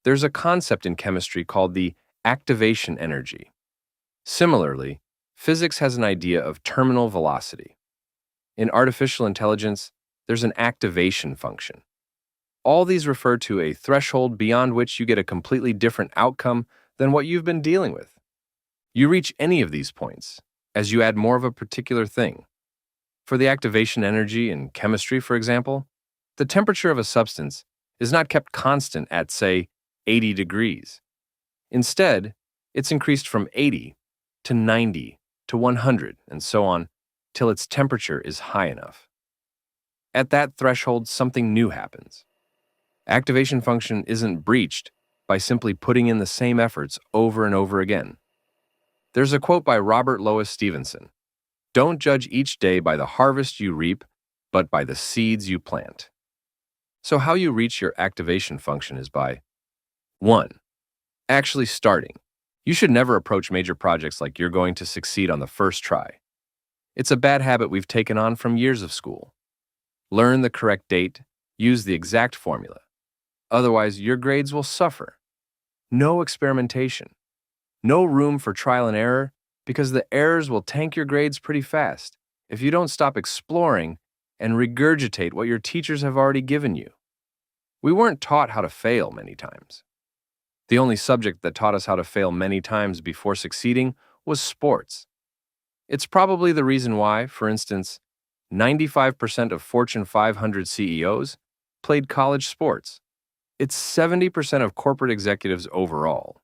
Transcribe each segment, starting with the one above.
There's a concept in chemistry called the activation energy. Similarly, physics has an idea of terminal velocity. In artificial intelligence, there's an activation function. All these refer to a threshold beyond which you get a completely different outcome than what you've been dealing with. You reach any of these points as you add more of a particular thing. For the activation energy in chemistry, for example, the temperature of a substance is not kept constant at, say, 80 degrees. Instead, it's increased from 80 to 90 to 100 and so on till its temperature is high enough. At that threshold, something new happens. Activation function isn't breached by simply putting in the same efforts over and over again. There's a quote by Robert Louis Stevenson: "Don't judge each day by the harvest you reap, but by the seeds you plant." So how you reach your activation function is by 1. Actually starting. You should never approach major projects like you're going to succeed on the first try. It's a bad habit we've taken on from years of school. Learn the correct date, use the exact formula. Otherwise, your grades will suffer. No experimentation. No room for trial and error, because the errors will tank your grades pretty fast if you don't stop exploring and regurgitate what your teachers have already given you. We weren't taught how to fail many times. The only subject that taught us how to fail many times before succeeding was sports. It's probably the reason why, for instance, 95% of Fortune 500 CEOs played college sports. It's 70% of corporate executives overall.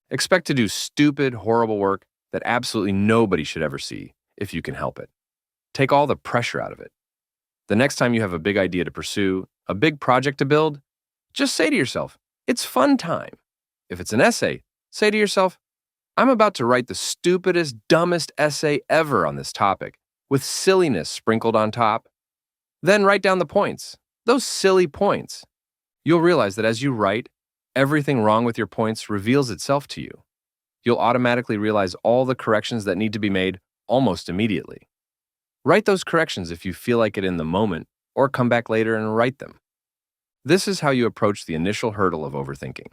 Expect to do stupid, horrible work that absolutely nobody should ever see, if you can help it. Take all the pressure out of it. The next time you have a big idea to pursue, a big project to build, just say to yourself, it's fun time. If it's an essay, say to yourself, I'm about to write the stupidest, dumbest essay ever on this topic, with silliness sprinkled on top. Then write down the points, those silly points. You'll realize that as you write, everything wrong with your points reveals itself to you. You'll automatically realize all the corrections that need to be made almost immediately. Write those corrections if you feel like it in the moment, or come back later and write them. This is how you approach the initial hurdle of overthinking.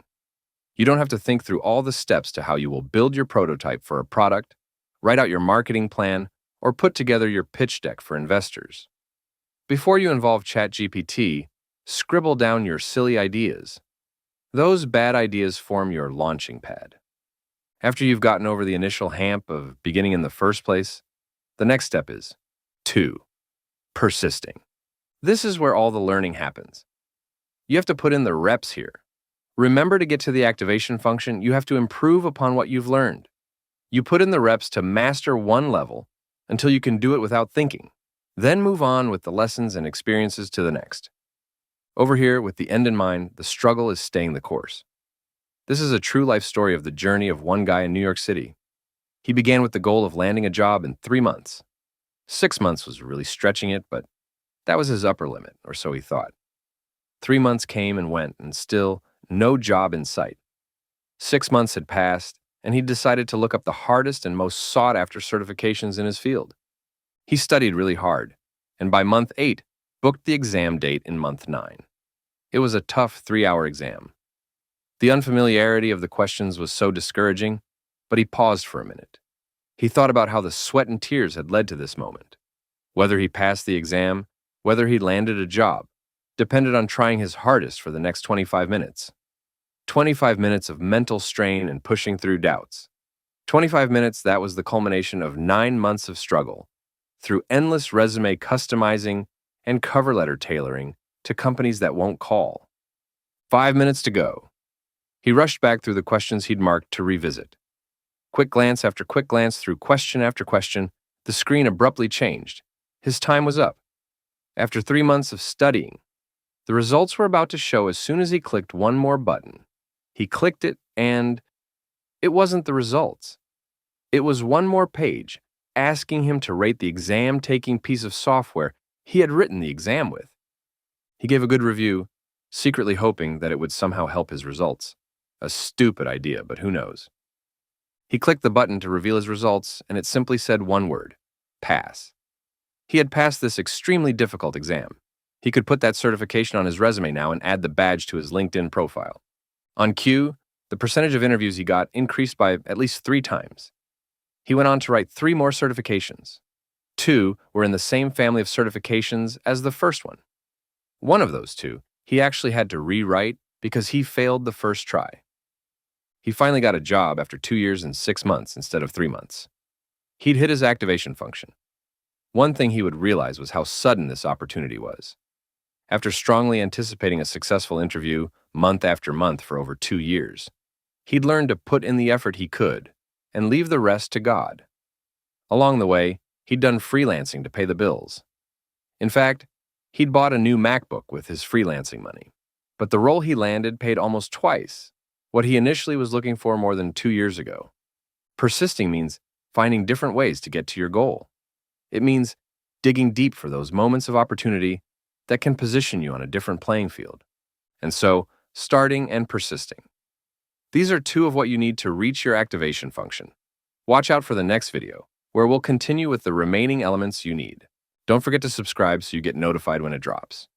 You don't have to think through all the steps to how you will build your prototype for a product, write out your marketing plan, or put together your pitch deck for investors. Before you involve ChatGPT, scribble down your silly ideas. Those bad ideas form your launching pad. After you've gotten over the initial hamp of beginning in the first place, the next step is 2. Persisting. This is where all the learning happens. You have to put in the reps here. Remember, to get to the activation function, you have to improve upon what you've learned. You put in the reps to master one level until you can do it without thinking. Then move on with the lessons and experiences to the next. Over here, with the end in mind, the struggle is staying the course. This is a true life story of the journey of one guy in New York City. He began with the goal of landing a job in 3 months. 6 months was really stretching it, but that was his upper limit, or so he thought. 3 months came and went, and still no job in sight. 6 months had passed, and he decided to look up the hardest and most sought-after certifications in his field. He studied really hard, and by month 8, booked the exam date in month 9. It was a tough 3-hour exam. The unfamiliarity of the questions was so discouraging, but he paused for a minute. He thought about how the sweat and tears had led to this moment. Whether he passed the exam, whether he landed a job, depended on trying his hardest for the next 25 minutes. 25 minutes of mental strain and pushing through doubts. 25 minutes that was the culmination of 9 months of struggle, through endless resume customizing and cover letter tailoring to companies that won't call. 5 minutes to go. He rushed back through the questions he'd marked to revisit. Quick glance after quick glance through question after question, the screen abruptly changed. His time was up. After 3 months of studying, the results were about to show as soon as he clicked one more button. He clicked it, and it wasn't the results. It was one more page asking him to rate the exam-taking piece of software he had written the exam with. He gave a good review, secretly hoping that it would somehow help his results. A stupid idea, but who knows? He clicked the button to reveal his results, and it simply said one word: pass. He had passed this extremely difficult exam. He could put that certification on his resume now and add the badge to his LinkedIn profile. On Q, the percentage of interviews he got increased by at least 3 times. He went on to write 3 more certifications. 2 were in the same family of certifications as the first one. One of those 2, he actually had to rewrite because he failed the first try. He finally got a job after 2 years and 6 months instead of 3 months. He'd hit his activation function. One thing he would realize was how sudden this opportunity was. After strongly anticipating a successful interview month after month for over 2 years, he'd learned to put in the effort he could and leave the rest to God. Along the way, he'd done freelancing to pay the bills. In fact, he'd bought a new MacBook with his freelancing money. But the role he landed paid almost twice what he initially was looking for more than 2 years ago. Persisting means finding different ways to get to your goal. It means digging deep for those moments of opportunity that can position you on a different playing field. And so, starting and persisting. These are 2 of what you need to reach your activation function. Watch out for the next video, where we'll continue with the remaining elements you need. Don't forget to subscribe so you get notified when it drops.